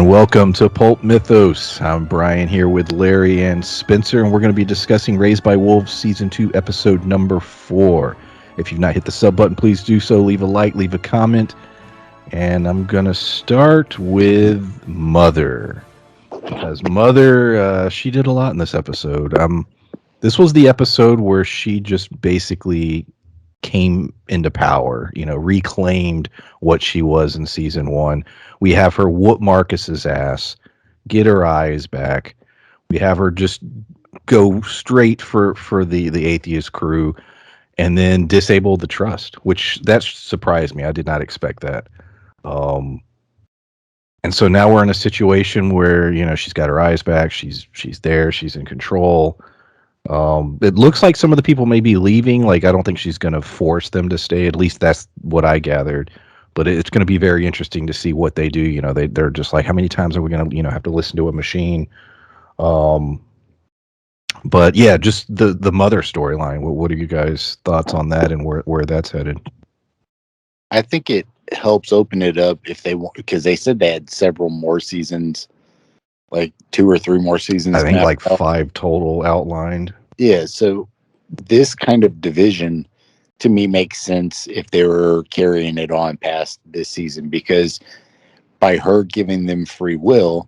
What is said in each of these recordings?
And welcome to Pulp Mythos. I'm Brian here with Larry and Spencer, and we're going to be discussing Raised by Wolves Season 2, Episode number 4. If you've not hit the sub button, please do so. Leave a like, leave a comment. And I'm going to start with Mother. Because Mother, she did a lot in this episode. This was the episode where she just basically came into power, reclaimed what she was in season 1. We have her whoop Marcus's ass, get her eyes back. We have her just go straight for the atheist crew and then disable the trust, which that surprised me. I did not expect that. And so now we're in a situation where, she's got her eyes back, she's there, she's in control. It looks like some of the people may be leaving. Like, I don't think she's going to force them to stay. At least that's what I gathered. But it's going to be very interesting to see what they do. They're just like, how many times are we going to, have to listen to a machine? But yeah, just the Mother storyline. What are you guys' thoughts on that and where that's headed? I think it helps open it up if they want, because they said they had several more seasons, like 2 or 3 more seasons. I think like 5 total outlined. Yeah, so this kind of division to me makes sense if they were carrying it on past this season, because by her giving them free will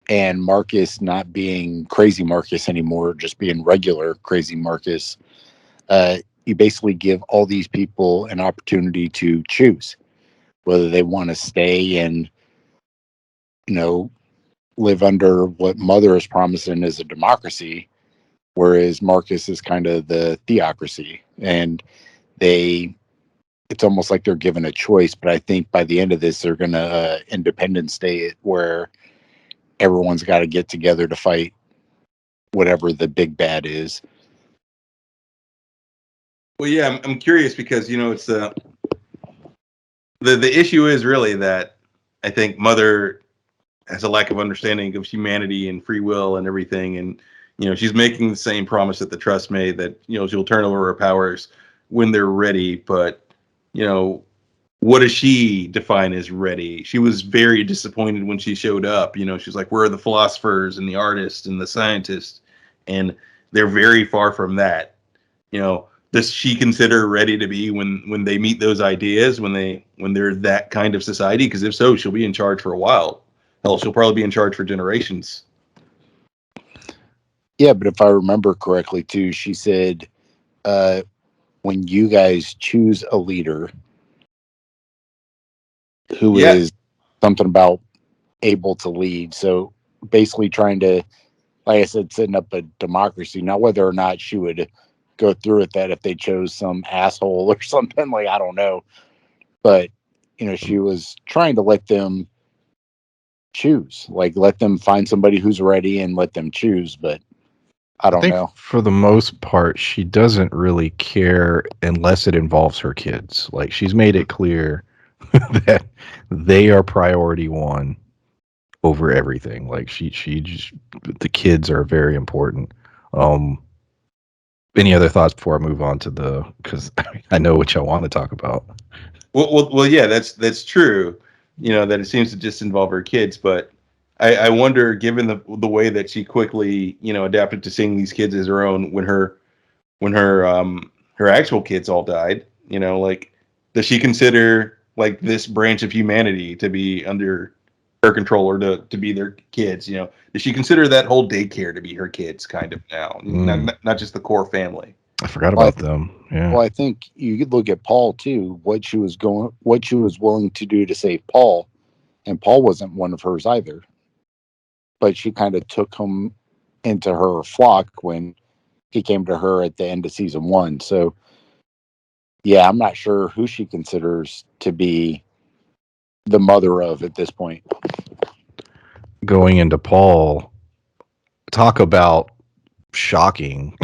and Marcus not being crazy Marcus anymore, just being regular crazy Marcus, you basically give all these people an opportunity to choose whether they want to stay and, live under what Mother is promising as a democracy, whereas Marcus is kind of the theocracy. And it's almost like they're given a choice, but I think by the end of this, they're going to Independence Day it, where everyone's got to get together to fight whatever the big bad is. Well, yeah, I'm curious because, it's the issue is really that I think Mother has a lack of understanding of humanity and free will and everything. And, she's making the same promise that the trust made that, she'll turn over her powers when they're ready. But, what does she define as ready? She was very disappointed when she showed up. She's like, where are the philosophers and the artists and the scientists? And they're very far from that. Does she consider ready to be when they meet those ideas, when they're that kind of society? Because if so, she'll be in charge for a while. Hell, she'll probably be in charge for generations. Yeah, but if I remember correctly, too, she said, when you guys choose a leader who is something about able to lead. So basically trying to, like I said, setting up a democracy. Now, whether or not she would go through with that if they chose some asshole or something, like, I don't know. But, she was trying to let them choose, like let them find somebody who's ready and let them choose. But I think know. For the most part, she doesn't really care unless it involves her kids. Like, she's made it clear that they are priority one over everything. Like, she just, the kids are very important. Any other thoughts before I move on to because I know what y'all want to talk about. Well, yeah, that's true. That it seems to just involve her kids, but I wonder, given the way that she quickly, adapted to seeing these kids as her own when her actual kids all died, like, does she consider like this branch of humanity to be under her control or to be their kids? Does she consider that whole daycare to be her kids kind of now, not just the core family? I forgot about them. Yeah. Well, I think you could look at Paul too, what she was willing to do to save Paul, and Paul wasn't one of hers either. But she kind of took him into her flock when he came to her at the end of season 1. So, yeah, I'm not sure who she considers to be the mother of at this point. Going into Paul, talk about shocking.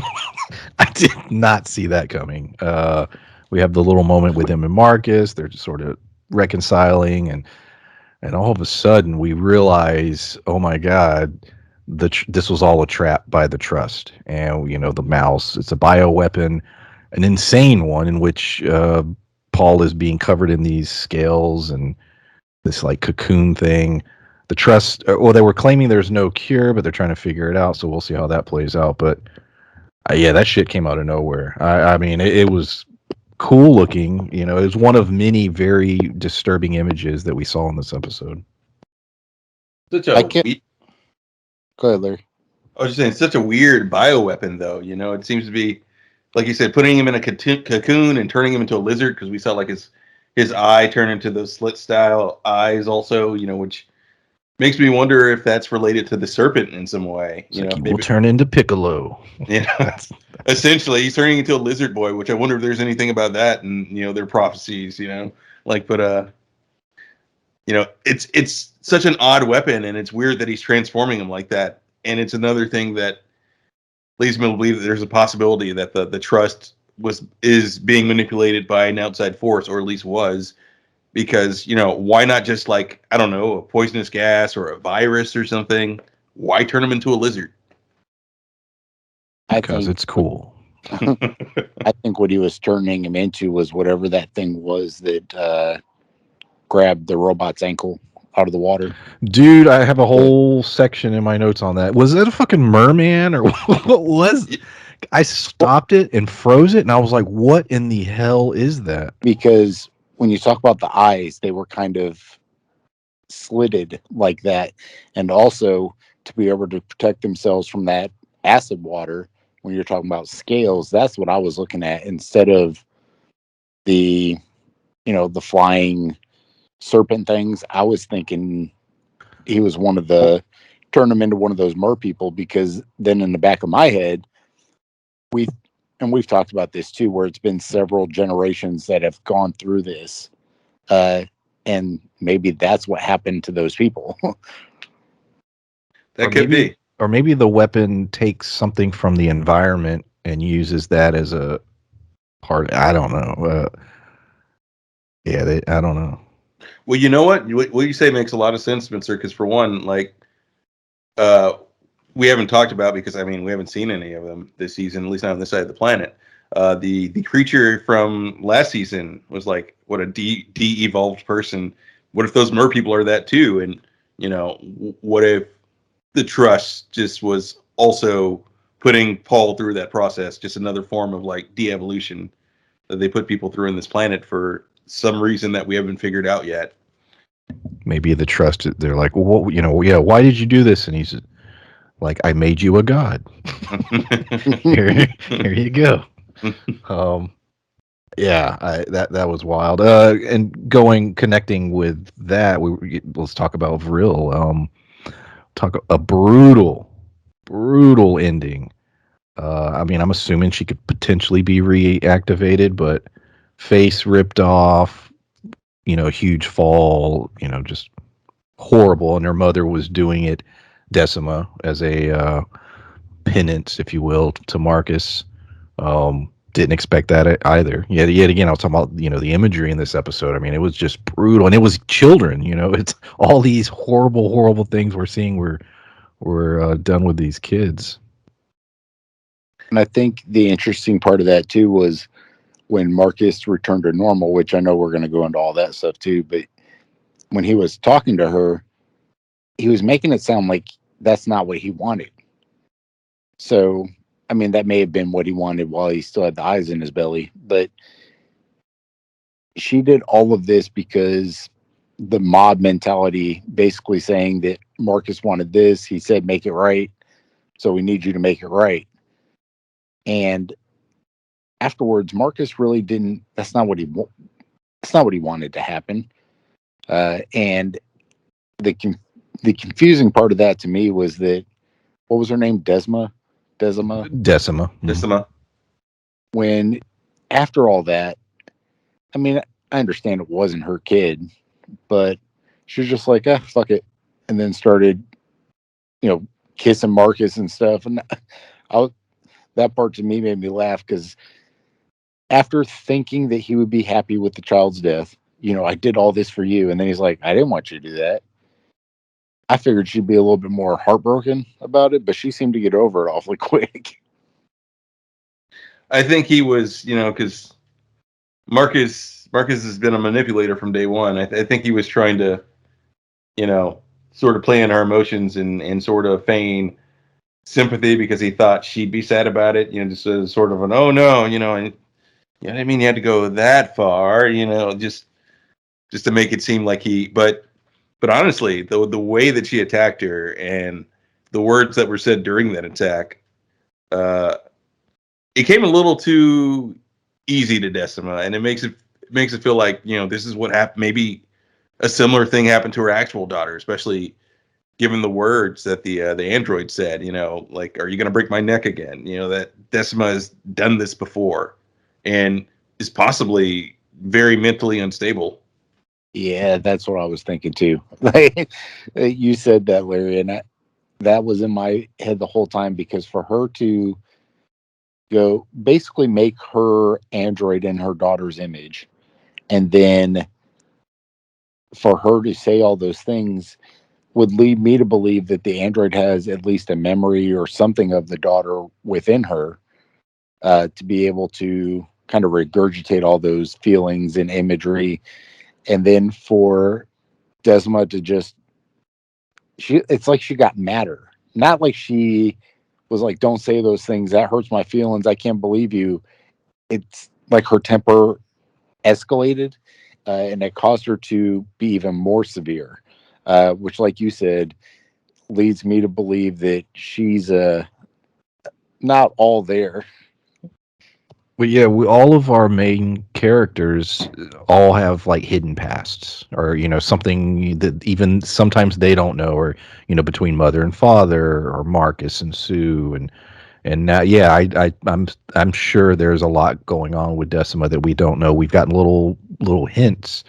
I did not see that coming. We have the little moment with him and Marcus. They're just sort of reconciling, and all of a sudden we realize, oh my God, this was all a trap by the trust. And the mouse, it's a bioweapon, an insane one in which Paul is being covered in these scales and this like cocoon thing. the trust. Well, they were claiming there's no cure, but they're trying to figure it out. So we'll see how that plays out. But yeah, that shit came out of nowhere. I mean, it was cool looking. You know, it was one of many very disturbing images that we saw in this episode. Such I a can't. Go ahead, Larry. I was just saying, such a weird bioweapon, though. You know, it seems to be, like you said, putting him in a cocoon and turning him into a lizard, because we saw like his eye turn into those slit style eyes, also. You know, which makes me wonder if that's related to the serpent in some way. It's You like know, he maybe will turn into Piccolo. you know, essentially he's turning into a lizard boy, which I wonder if there's anything about that and their prophecies. You know, like, but it's such an odd weapon, and it's weird that he's transforming him like that. And it's another thing that leads me to believe that there's a possibility that the trust is being manipulated by an outside force, or at least was, because why not just, like, I don't know, a poisonous gas or a virus or something? Why turn him into a lizard? Because it's cool. I think what he was turning him into was whatever that thing was that grabbed the robot's ankle out of the water. Dude, I have a whole section in my notes on that. Was that a fucking merman or what was? I stopped it and froze it, and I was like, "What in the hell is that?" Because when you talk about the eyes, they were kind of slitted like that, and also to be able to protect themselves from that acid water. When you're talking about scales, that's what I was looking at instead of the the flying serpent things. I was thinking he was turn him into one of those mer people, because then in the back of my head, we've talked about this too, where it's been several generations that have gone through this, and maybe that's what happened to those people. That could be. Or maybe the weapon takes something from the environment and uses that as a part. I don't know. I don't know. Well, you know what you say makes a lot of sense, Spencer, because for one, like, we haven't talked about, because I mean we haven't seen any of them this season, at least not on this side of the planet. The creature from last season was like, what, a de-evolved person. What if those mer people are that too? And what if the trust just was also putting Paul through that process, just another form of like de-evolution that they put people through in this planet for some reason that we haven't figured out yet. Maybe the trust. They're like, well, yeah. Why did you do this? And he's like, I made you a god. here you go. Yeah, that was wild. And connecting with that, let's talk about Vril. Talk a brutal ending. I mean, I'm assuming she could potentially be reactivated, but face ripped off, huge fall, just horrible. And her mother was doing it, Decima, as a penance, if you will, to Marcus. Didn't expect that either. Yet again, I was talking about the imagery in this episode. I mean, it was just brutal, and it was children. It's all these horrible things we're seeing. We're done with these kids. And I think the interesting part of that too was when Marcus returned to normal, which I know we're going to go into all that stuff too, but when he was talking to her, he was making it sound like that's not what he wanted. So, I mean, that may have been what he wanted while he still had the eyes in his belly, but she did all of this because the mob mentality, basically saying that Marcus wanted this. He said, make it right. So we need you to make it right. And afterwards, Marcus really didn't, that's not what he wanted to happen. And the confusing part of that to me was that, what was her name? Decima. Mm-hmm. When after all that, I mean, I understand it wasn't her kid, but she was just like, fuck it. And then started, kissing Marcus and stuff. And that part to me made me laugh, because after thinking that he would be happy with the child's death, I did all this for you. And then he's like, I didn't want you to do that. I figured she'd be a little bit more heartbroken about it, but she seemed to get over it awfully quick. I think he was, because Marcus has been a manipulator from day one. I think he was trying to, sort of play on her emotions and sort of feign sympathy because he thought she'd be sad about it, just as sort of an, oh no, and I didn't mean you had to go that far, just to make it seem like but honestly, the way that she attacked her and the words that were said during that attack, uh, it came a little too easy to Decima, and it makes it feel like this is what happened. Maybe a similar thing happened to her actual daughter, especially given the words that the android said. Like, "Are you going to break my neck again?" That Decima has done this before, and is possibly very mentally unstable. Yeah, that's what I was thinking too. Like you said that, Larry, and that was in my head the whole time because for her to go basically make her android in her daughter's image, and then for her to say all those things would lead me to believe that the android has at least a memory or something of the daughter within her, to be able to kind of regurgitate all those feelings and imagery, and then for Desma to just it's like she got madder. Not like she was like, "Don't say those things. That hurts my feelings. I can't believe you." It's like her temper escalated, and it caused her to be even more severe. Which, like you said, leads me to believe that she's not all there. But yeah, all of our main characters all have like hidden pasts, or something that even sometimes they don't know, or between mother and father, or Marcus and Sue, and now, yeah, I'm sure there's a lot going on with Decima that we don't know. We've gotten little hints,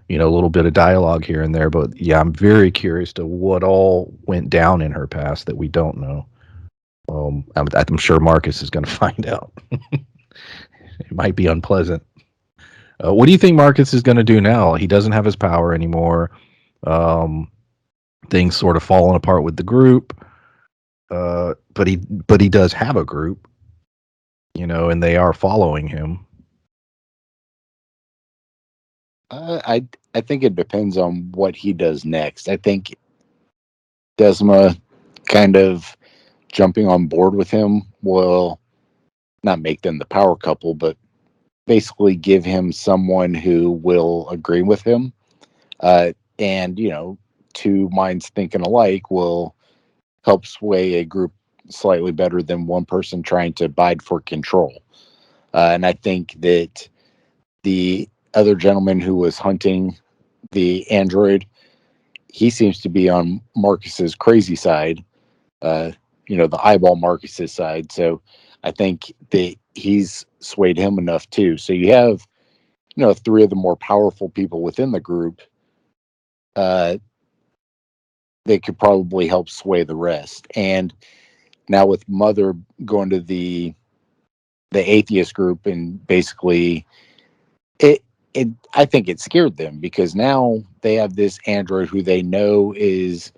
a little bit of dialogue here and there, but yeah, I'm very curious to what all went down in her past that we don't know. I'm sure Marcus is going to find out. It might be unpleasant. What do you think Marcus is going to do now? He doesn't have his power anymore. Um, Things sort of falling apart with the group. But he does have a group, and they are following him. I think it depends on what he does next. I think Desma kind of jumping on board with him will not make them the power couple, but basically give him someone who will agree with him. And, two minds thinking alike will help sway a group slightly better than one person trying to bide for control. And I think that the other gentleman who was hunting the android, he seems to be on Marcus's crazy side, uh, the eyeball Marcus's side. So I think that he's swayed him enough too. So you have, three of the more powerful people within the group. Uh, they could probably help sway the rest. And now with Mother going to the atheist group, and basically it I think it scared them because now they have this android who they know is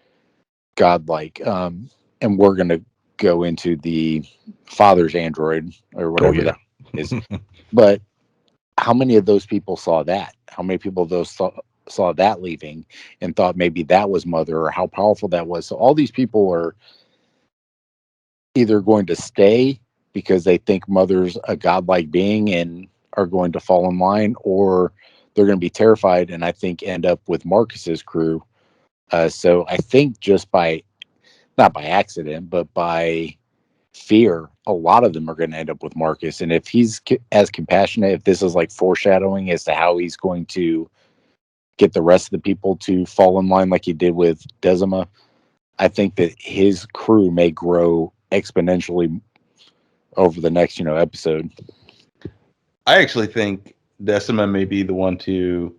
godlike. And we're gonna go into the father's android or Oh whatever yeah. that is. But how many of those people saw that? How many people of those saw that leaving and thought maybe that was Mother, or how powerful that was? So all these people are either going to stay because they think Mother's a godlike being and are going to fall in line, or they're going to be terrified and I think end up with Marcus's crew. So I think just by, not by accident, but by fear, a lot of them are going to end up with Marcus. And if he's as compassionate, if this is like foreshadowing as to how he's going to get the rest of the people to fall in line like he did with Decima, I think that his crew may grow exponentially over the next, episode. I actually think Decima may be the one to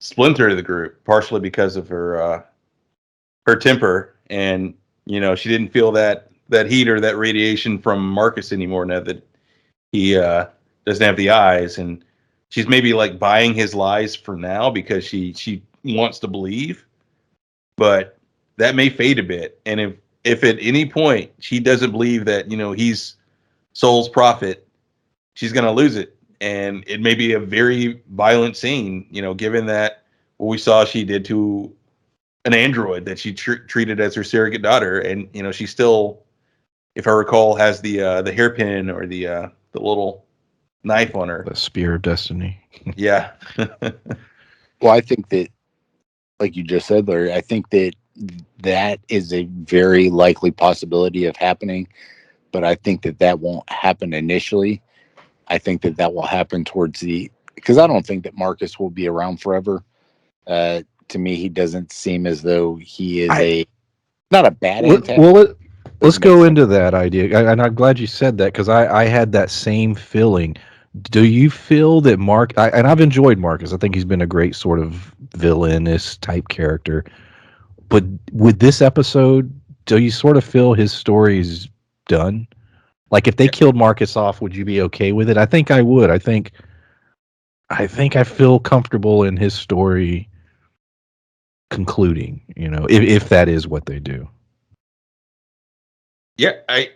splinter the group, partially because of her temper, and she didn't feel that heat or that radiation from Marcus anymore now that he doesn't have the eyes, and she's maybe like buying his lies for now because she wants to believe, but that may fade a bit. And if at any point she doesn't believe that he's Soul's prophet, she's going to lose it, and it may be a very violent scene. Given that what we saw she did to an android that she treated as her surrogate daughter, and she still, if I recall, has the hairpin or the little knife on her. The Spear of Destiny. Yeah. Well, I think that, like you just said, Larry, I think that that is a very likely possibility of happening, but I think that that won't happen initially. I think that that will happen because I don't think that Marcus will be around forever. To me, he doesn't seem as though he is not a bad antagonist. Let's go into that idea, and I'm glad you said that because I had that same feeling. Do you feel that and I've enjoyed Marcus. I think he's been a great sort of villainous type character. But with this episode, do you sort of feel his story's done? Like if they killed Marcus off, would you be okay with it? I think I would. I think I feel comfortable in his story concluding, if that is what they do. Yeah, I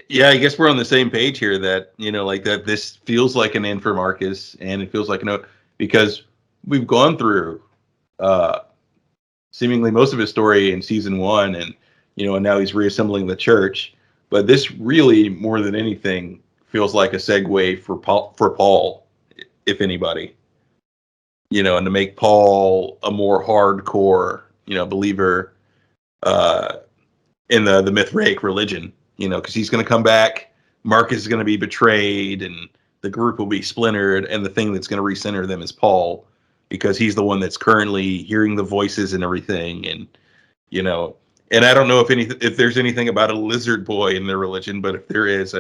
guess we're on the same page here that, like that this feels like an end for Marcus, and it feels like because we've gone through seemingly most of his story in season 1, and and now he's reassembling the church. But this really, more than anything, feels like a segue for Paul, if anybody. And to make Paul a more hardcore, believer in the Mithraic religion, because he's going to come back. Marcus is going to be betrayed, and the group will be splintered, and the thing that's going to recenter them is Paul, because he's the one that's currently hearing the voices and everything, and and I don't know if there's anything about a lizard boy in their religion, but if there is,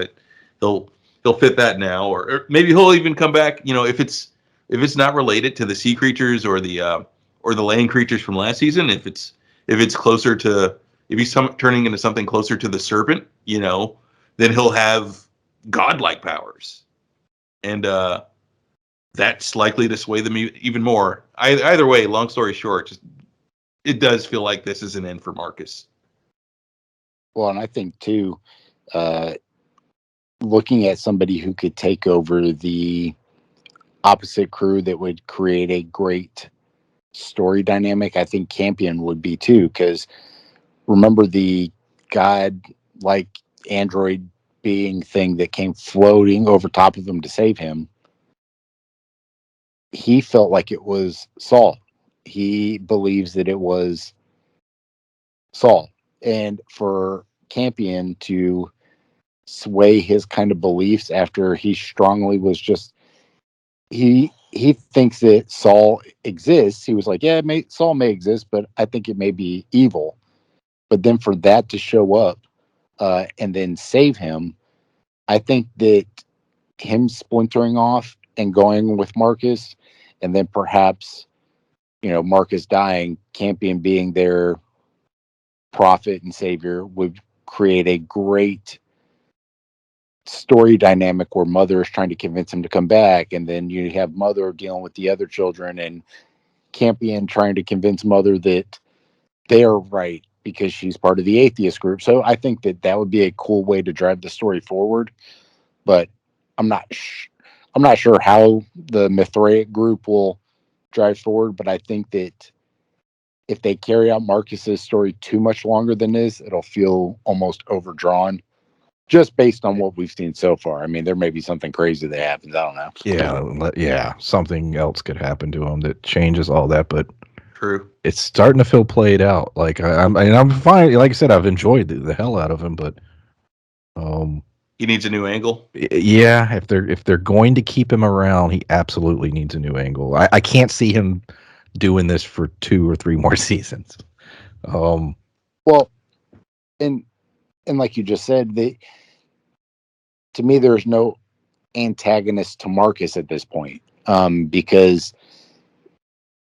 he'll fit that now, or maybe he'll even come back. If it's not related to the sea creatures or the land creatures from last season, if it's closer to, if he's turning into something closer to the serpent, then he'll have godlike powers, and that's likely to sway them even more. Either way, long story short, it does feel like this is an end for Marcus. Well, and I think too, looking at somebody who could take over the opposite crew that would create a great story dynamic, I think Campion would be too, because remember the god-like android being thing that came floating over top of him to save him? He felt like it was Saul. He believes that it was Saul. And for Campion to sway his kind of beliefs after he strongly was just, he thinks that Saul exists. He was like, yeah, Saul may exist, but I think it may be evil. But then for that to show up and then save him, I think that him splintering off and going with Marcus, and then perhaps, Marcus dying, Campion being their prophet and savior, would create a great story dynamic where Mother is trying to convince him to come back, and then you have Mother dealing with the other children, and Campion trying to convince Mother that they're right because she's part of the atheist group. So I think that would be a cool way to drive the story forward. But I'm not sure how the Mithraic group will drive forward. But I think that if they carry out Marcus's story too much longer than this, it'll feel almost overdrawn, just based on what we've seen so far. I mean, there may be something crazy that happens. I don't know. Yeah, something else could happen to him that changes all that, but true. It's starting to feel played out. Like I'm fine. Like I said, I've enjoyed the hell out of him, but he needs a new angle. Yeah, if they're going to keep him around, he absolutely needs a new angle. I can't see him doing this for 2 or 3 more seasons. Well, and like you just said, to me, there's no antagonist to Marcus at this point, because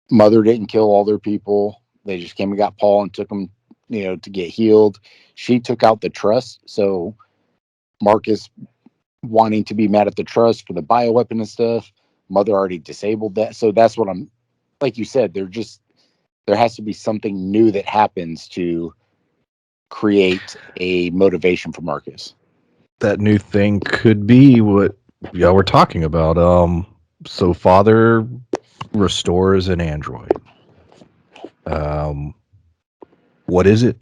Mother didn't kill all their people. They just came and got Paul and took him, to get healed. She took out the trust. So Marcus wanting to be mad at the trust for the bioweapon and stuff, Mother already disabled that. So that's what I'm, like you said, there has to be something new that happens to create a motivation for Marcus. That new thing could be what y'all were talking about. So Father restores an android. What is it?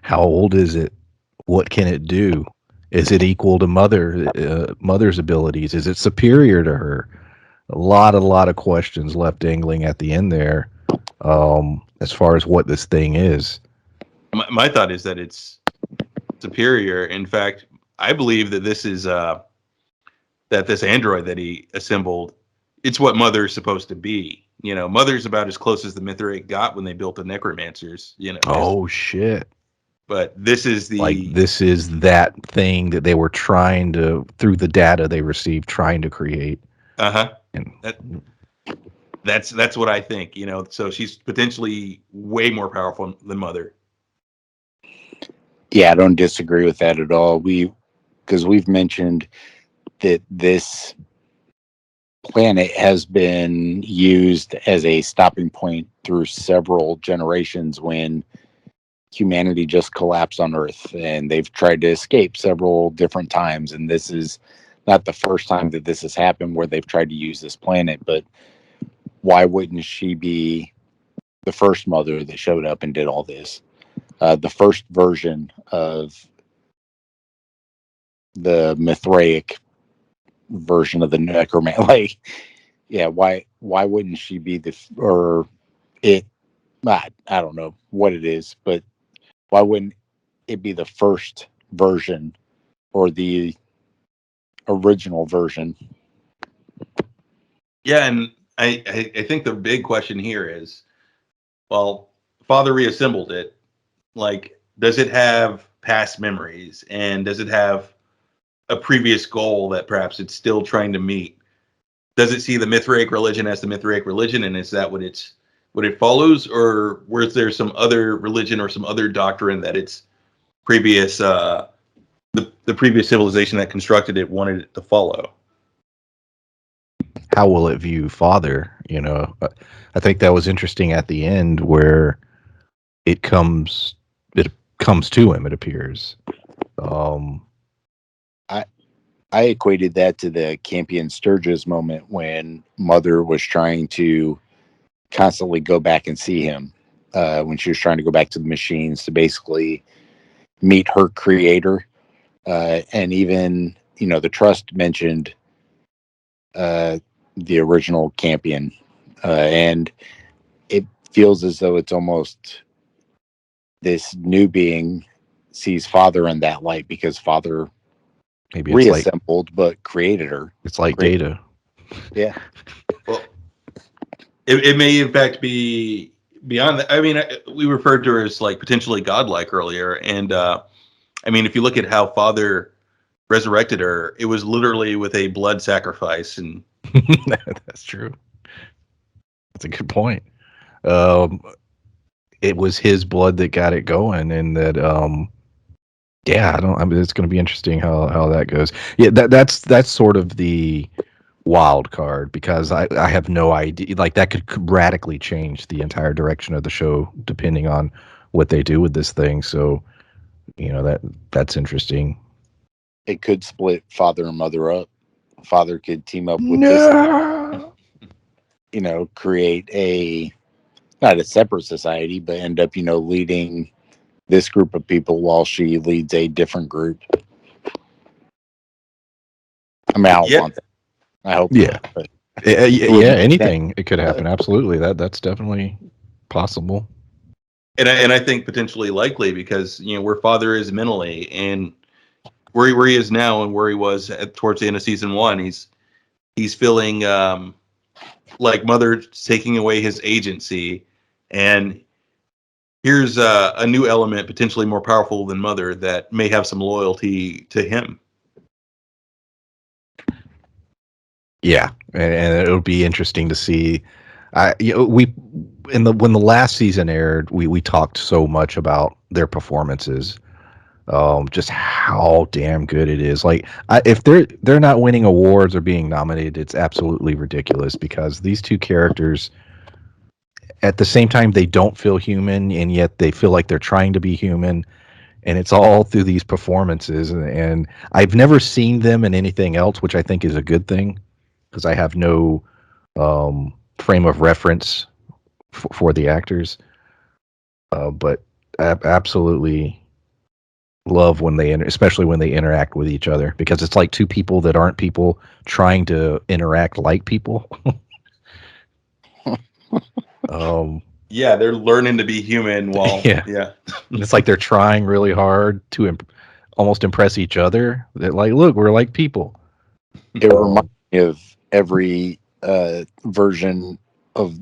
How old is it? What can it do? Is it equal to mother's abilities? Is it superior to her? A lot of questions left dangling at the end there, as far as what this thing is. My thought is that it's superior. In fact, I believe that this is that this android that he assembled, it's what Mother's supposed to be. You know, Mother's about as close as the Mithraic got when they built the Necromancers. You know. Oh shit! But this is this is that thing that they were trying to, through the data they received, trying to create. And that's what I think. You know, so she's potentially way more powerful than Mother. Yeah, I don't disagree with that at all. Because we've mentioned that this planet has been used as a stopping point through several generations when humanity just collapsed on Earth, and they've tried to escape several different times. And this is not the first time that this has happened where they've tried to use this planet, but why wouldn't she be the first Mother that showed up and did all this? The first version of the Mithraic version of the Necromancer. Like, yeah, why wouldn't she be or it? I don't know what it is, but why wouldn't it be the first version or the original version? Yeah, and I think the big question here is, well, Father reassembled it. Like, does it have past memories, and does it have a previous goal that perhaps it's still trying to meet? Does it see the Mithraic religion as the Mithraic religion, and is that what it follows, or was there some other religion or some other doctrine that its previous the previous civilization that constructed it wanted it to follow? How will it view Father? You know, I think that was interesting at the end where it comes to him. It appears. I equated that to the Campion Sturgis moment when Mother was trying to constantly go back and see him, when she was trying to go back to the machines to basically meet her creator. And even, the Trust mentioned the original Campion. And it feels as though it's almost this new being sees Father in that light because Father Maybe it's reassembled but created her. It's like Data. Yeah. Well, it may in fact be beyond that. I mean, we referred to her as like potentially godlike earlier, and I mean, if you look at how Father resurrected her, it was literally with a blood sacrifice. And that's true. That's a good point. It was his blood that got it going, and that I mean, it's going to be interesting how that goes. Yeah, that's sort of the wild card, because I have no idea. Like, that could radically change the entire direction of the show depending on what they do with this thing. So, that's interesting. It could split Father and Mother up. Father could team up with this, create not a separate society, but end up, leading this group of people while she leads a different group. I mean, I don't want that. I hope not, but anything. It could happen. Absolutely. That's definitely possible. And I think potentially likely, because where Father is mentally, and where he is now, and where he was towards the end of season 1, he's feeling like Mother taking away his agency, and here's a new element potentially more powerful than Mother that may have some loyalty to him. Yeah, and it'll be interesting to see. When the last season aired, we talked so much about their performances, just how damn good it is. Like, if they're not winning awards or being nominated, it's absolutely ridiculous, because these two characters, at the same time, they don't feel human, and yet they feel like they're trying to be human. And it's all through these performances. And I've never seen them in anything else, which I think is a good thing, because I have no frame of reference for the actors. But absolutely love when they especially when they interact with each other, because it's like two people that aren't people trying to interact like people. um, Yeah, they're learning to be human while yeah, yeah. it's like they're trying really hard to almost impress each other. That like, look, we're like people. It reminds me of every version of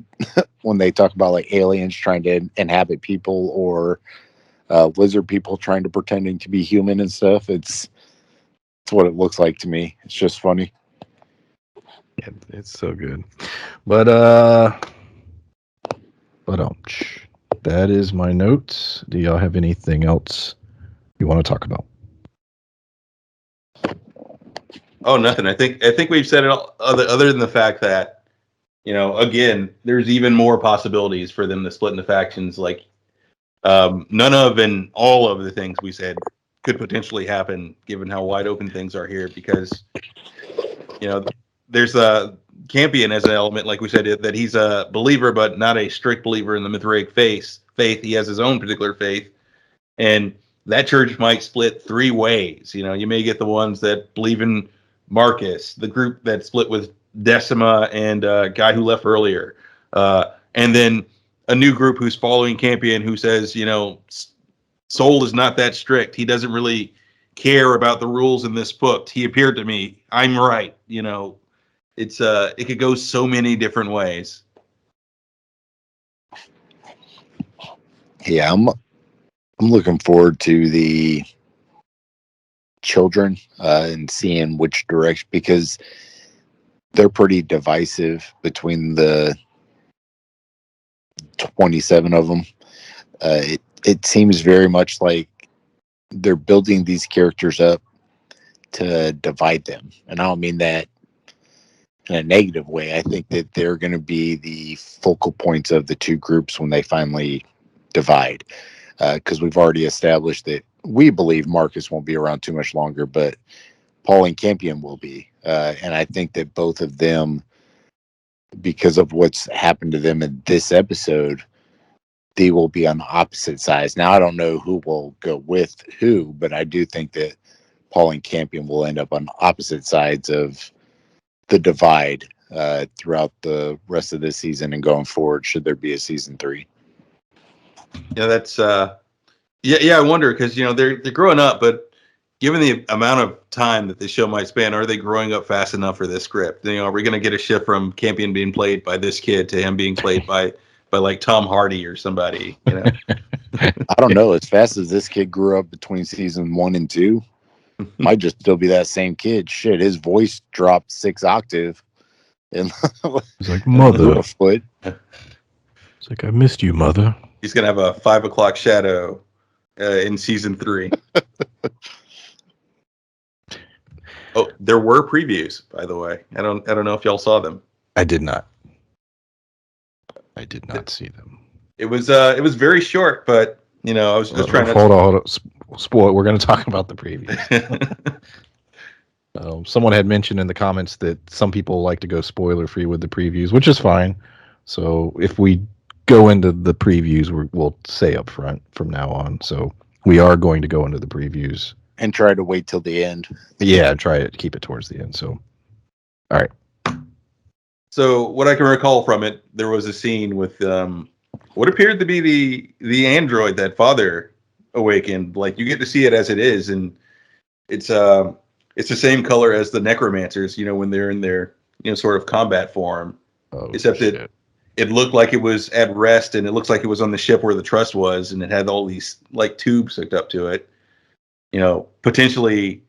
when they talk about like aliens trying to inhabit people, or lizard people trying to pretending to be human and stuff. It's what it looks like to me. It's just funny. Yeah, it's so good. But that is my notes. Do y'all have anything else you want to talk about? Oh, nothing. I think we've said it all, other than the fact that, again, there's even more possibilities for them to split into factions. Like, none of and all of the things we said could potentially happen given how wide open things are here, because there's a Campion as an element, like we said, that he's a believer but not a strict believer in the Mithraic faith. He has his own particular faith, and that church might split three ways. You may get the ones that believe in Marcus, the group that split with Decima and a guy who left earlier, and then a new group who's following Campion, who says, Soul is not that strict. He doesn't really care about the rules in this book. He appeared to me. I'm right. It could go so many different ways. Yeah, I'm looking forward to the children and seeing which direction, because they're pretty divisive between the 27 of them. It seems very much like they're building these characters up to divide them, and I don't mean that in a negative way. I think that they're going to be the focal points of the two groups when they finally divide, because we've already established that we believe Marcus won't be around too much longer, but Paul and Campion will be, and I think that both of them, because of what's happened to them in this episode, they will be on the opposite sides. Now, I don't know who will go with who, but I do think that Paul and Campion will end up on opposite sides of the divide throughout the rest of this season and going forward, should there be a season 3. Yeah, that's yeah. I wonder, because they're growing up, but given the amount of time that this show might span, are they growing up fast enough for this script? Are we going to get a shift from Campion being played by this kid to him being played by like Tom Hardy or somebody? I don't know. As fast as this kid grew up between season 1 and 2, might just still be that same kid. Shit, his voice dropped 6 octave. And he's like, mother. A foot. It's like, I missed you, mother. He's gonna have a 5 o'clock shadow in season 3. Oh, there were previews, by the way. I don't know if y'all saw them. I did not see them. It was very short, but I was just trying to hold on. Spoil. We're going to talk about the previews. Someone had mentioned in the comments that some people like to go spoiler free with the previews, which is fine. So if we go into the previews, we'll say up front from now on. So we are going to go into the previews and try to wait till the end. Yeah, try to keep it towards the end. So, all right. So what I can recall from it, there was a scene with what appeared to be the android that Father awakened. Like, you get to see it as it is, and it's the same color as the necromancers, when they're in their sort of combat form. Except that it looked like it was at rest, and it looks like it was on the ship where the Trust was, and it had all these like tubes hooked up to it. Potentially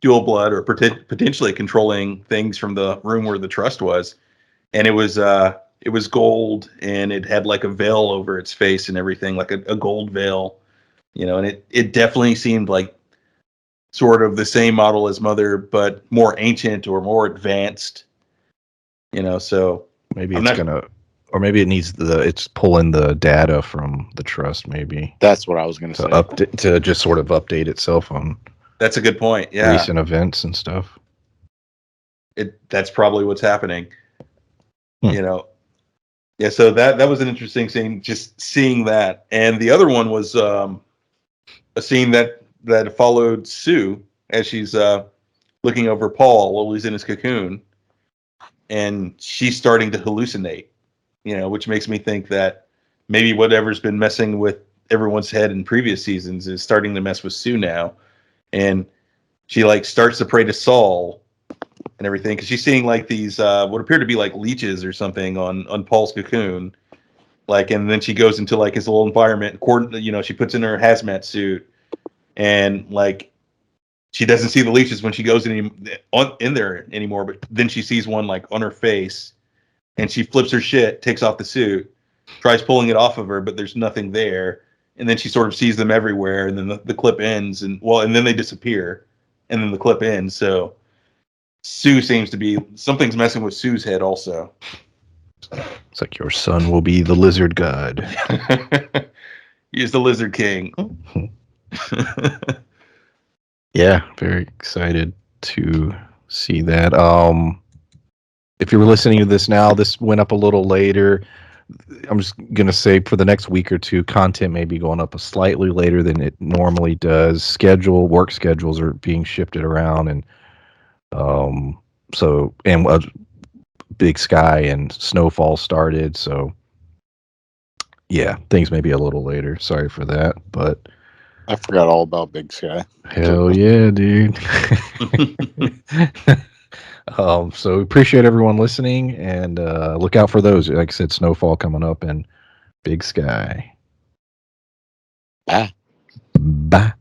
dual blood, or potentially controlling things from the room where the Trust was. And it was gold, and it had like a veil over its face and everything, like a gold veil, and it definitely seemed like sort of the same model as Mother, but more ancient or more advanced, so maybe or maybe it needs it's pulling the data from the Trust, maybe. That's what I was going to say. To just sort of update itself on. That's a good point. Yeah. Recent events and stuff. That's probably what's happening. Yeah, so that was an interesting scene, just seeing that. And the other one was a scene that followed Sue as she's looking over Paul while he's in his cocoon, and she's starting to hallucinate. Which makes me think that maybe whatever's been messing with everyone's head in previous seasons is starting to mess with Sue now, and she like starts to pray to Saul and everything because she's seeing like these what appear to be like leeches or something on Paul's cocoon, like, and then she goes into like his little environment. She puts in her hazmat suit, and like she doesn't see the leeches when she goes in there anymore. But then she sees one like on her face, and she flips her shit, takes off the suit, tries pulling it off of her, but there's nothing there. And then she sort of sees them everywhere, and then the clip ends, and then they disappear, and then the clip ends. So Sue seems to be something's messing with Sue's head also. It's like your son will be the lizard god. He's the Lizard King. Yeah, very excited to see that. If you were listening to this now, this went up a little later. I'm just gonna say for the next week or two, content may be going up slightly later than it normally does. Work schedules are being shifted around, and Big Sky and Snowfall started, so yeah, things may be a little later. Sorry for that, but I forgot all about Big Sky. hell yeah, dude. So appreciate everyone listening, and look out for those. Like I said, Snowfall coming up and Big Sky. Bye. Bye.